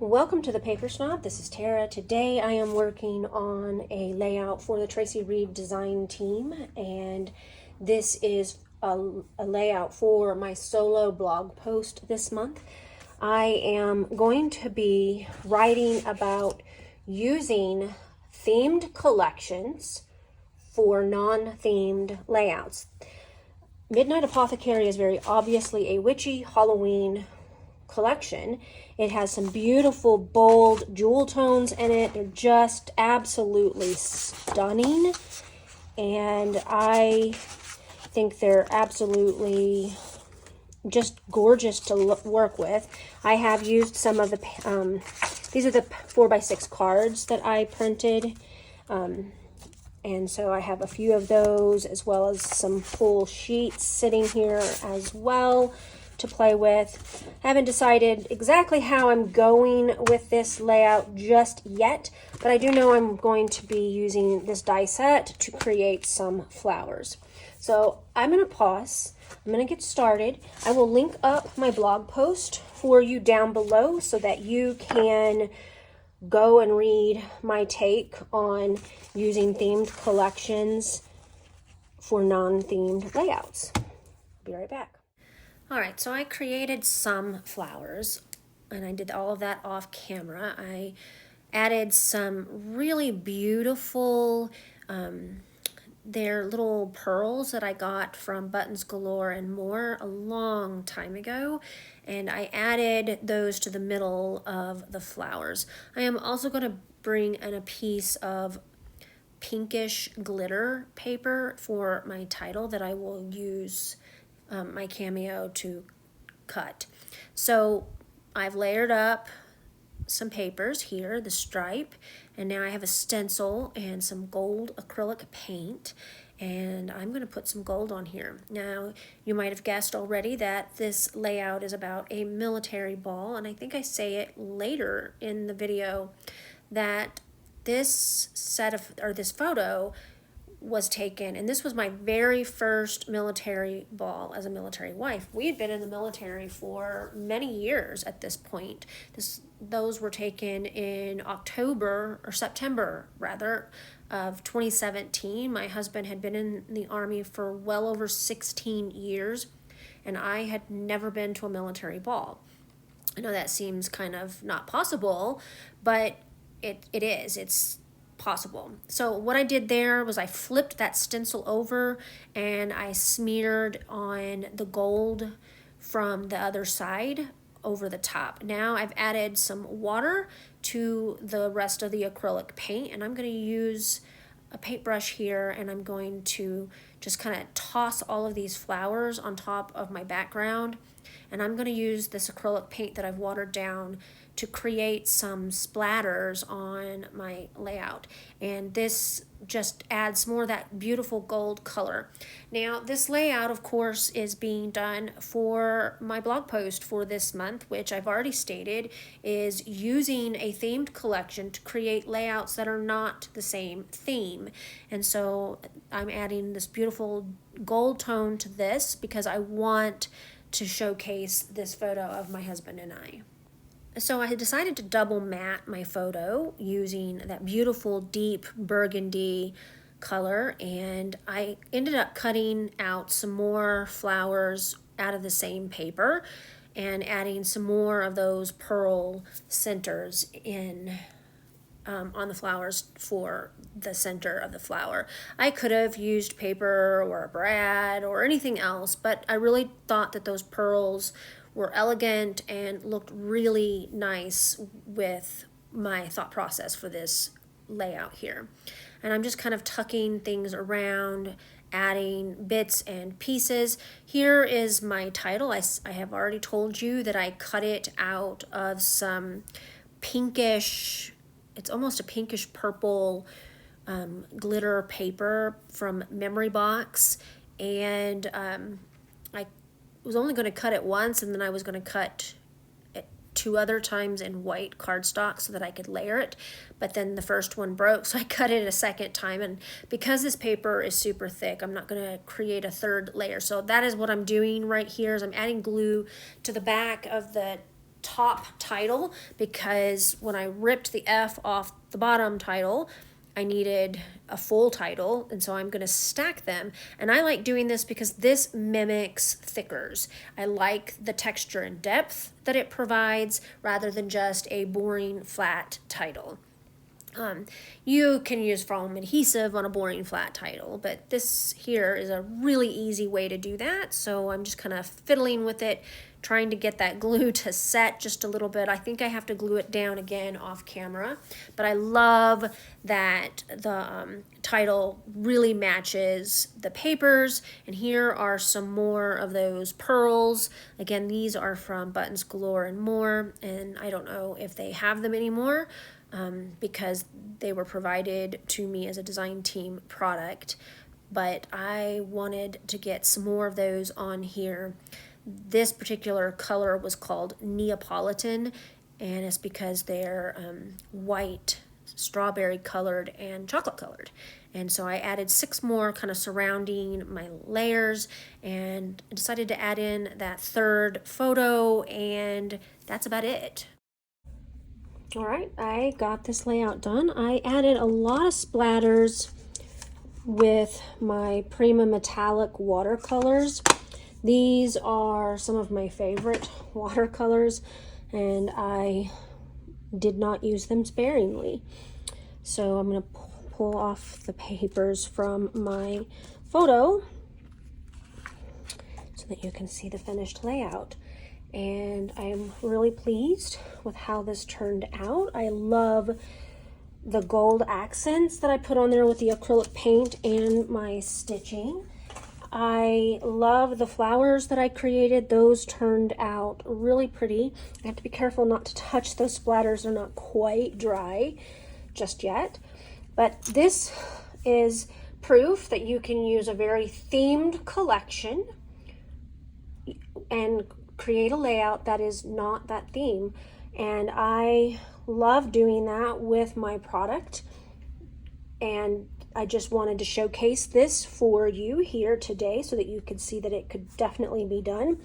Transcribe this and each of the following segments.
Welcome to the Paper Snob. This is Tara. Today I am working on a layout for the Traci Reed design team, and this is a layout for my solo blog post this month. I am going to be writing about using themed collections for non-themed layouts. Midnight Apothecary is very obviously a witchy Halloween collection. It has some beautiful bold jewel tones in it. They're just absolutely stunning, and I think they're absolutely just gorgeous to work with. I have used some of the these are the 4x6 cards that I printed, and so I have a few of those, as well as some full sheets sitting here as well to play with. I haven't decided exactly how I'm going with this layout just yet, but I do know I'm going to be using this die set to create some flowers. So I'm going to pause. I'm going to get started. I will link up my blog post for you down below so that you can go and read my take on using themed collections for non-themed layouts. I'll be right back. All right, so I created some flowers, and I did all of that off camera. I added some really beautiful, they're little pearls that I got from Buttons Galore and More a long time ago, and I added those to the middle of the flowers. I am also going to bring in a piece of pinkish glitter paper for my title that I will use my cameo to cut. So I've layered up some papers here, the stripe, and now I have a stencil and some gold acrylic paint, and I'm going to put some gold on here. Now, you might have guessed already that this layout is about a military ball, and I think I say it later in the video that this photo was taken, and this was my very first military ball as a military wife. We had been in the military for many years at this point. Those were taken in September rather, of 2017. My husband had been in the Army for well over 16 years, and I had never been to a military ball. I know that seems kind of not possible, but it is. It's possible. So what I did there was I flipped that stencil over and I smeared on the gold from the other side over the top. Now I've added some water to the rest of the acrylic paint, and I'm going to use a paintbrush here, and I'm going to just kind of toss all of these flowers on top of my background, and I'm going to use this acrylic paint that I've watered down to create some splatters on my layout, and this just adds more of that beautiful gold color. Now this layout, of course, is being done for my blog post for this month, which I've already stated is using a themed collection to create layouts that are not the same theme. And so I'm adding this beautiful gold tone to this because I want to showcase this photo of my husband and I. So I had decided to double matte my photo using that beautiful deep burgundy color, and I ended up cutting out some more flowers out of the same paper and adding some more of those pearl centers in on the flowers for the center of the flower. I could have used paper or a brad or anything else, but I really thought that those pearls were elegant and looked really nice with my thought process for this layout here. And I'm just kind of tucking things around, adding bits and pieces. Here is my title. I have already told you that I cut it out of some pinkish, it's almost a pinkish purple glitter paper from Memory Box, and I was only going to cut it once, and then I was going to cut it 2 other times in white cardstock so that I could layer it, but then the first one broke, so I cut it a second time, and because this paper is super thick, I'm not going to create a 3rd layer. So that is what I'm doing right here, is I'm adding glue to the back of the top title, because when I ripped the F off the bottom title, I needed a full title, and so I'm going to stack them. And I like doing this because this mimics thickers. I like the texture and depth that it provides rather than just a boring flat title. You can use foam adhesive on a boring flat title, but this here is a really easy way to do that. So I'm just kind of fiddling with it, trying to get that glue to set just a little bit. I think I have to glue it down again off camera, but I love that the title really matches the papers. And here are some more of those pearls. Again, these are from Buttons Galore and More, and I don't know if they have them anymore, because they were provided to me as a design team product, but I wanted to get some more of those on here. This particular color was called Neapolitan, and it's because they're white, strawberry colored, and chocolate colored. And so I added 6 more kind of surrounding my layers, and decided to add in that 3rd photo, and that's about it. All right, I got this layout done. I added a lot of splatters with my Prima Metallic watercolors. These are some of my favorite watercolors, and I did not use them sparingly. So I'm going to pull off the papers from my photo so that you can see the finished layout. And I am really pleased with how this turned out. I love the gold accents that I put on there with the acrylic paint and my stitching. I love the flowers that I created. Those turned out really pretty. I have to be careful not to touch those splatters. They're not quite dry just yet. But this is proof that you can use a very themed collection and create a layout that is not that theme. And I love doing that with my product, and I just wanted to showcase this for you here today so that you could see that it could definitely be done.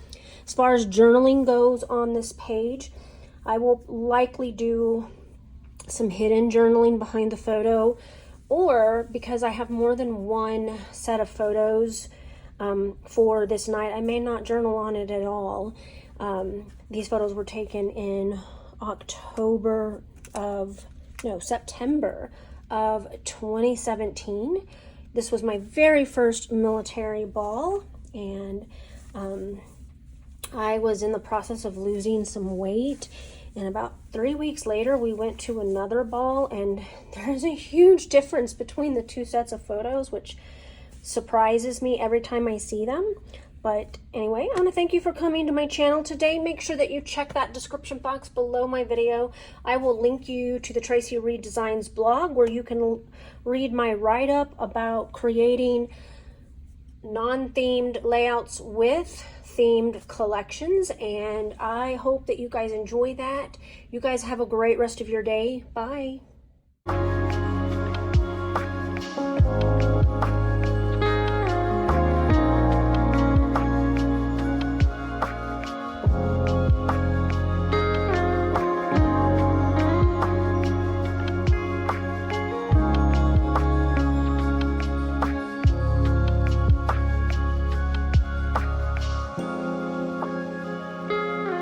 As far as journaling goes on this page, I will likely do some hidden journaling behind the photo, or because I have more than one set of photos for this night, I may not journal on it at all. These photos were taken in September of 2017. This was my very first military ball, and I was in the process of losing some weight, and about 3 weeks later we went to another ball, and there's a huge difference between the 2 sets of photos, which surprises me every time I see them. But anyway, I want to thank you for coming to my channel today. Make sure that you check that description box below my video. I will link you to the Traci Reed Designs blog, where you can read my write-up about creating non-themed layouts with themed collections. And I hope that you guys enjoy that. You guys have a great rest of your day. Bye.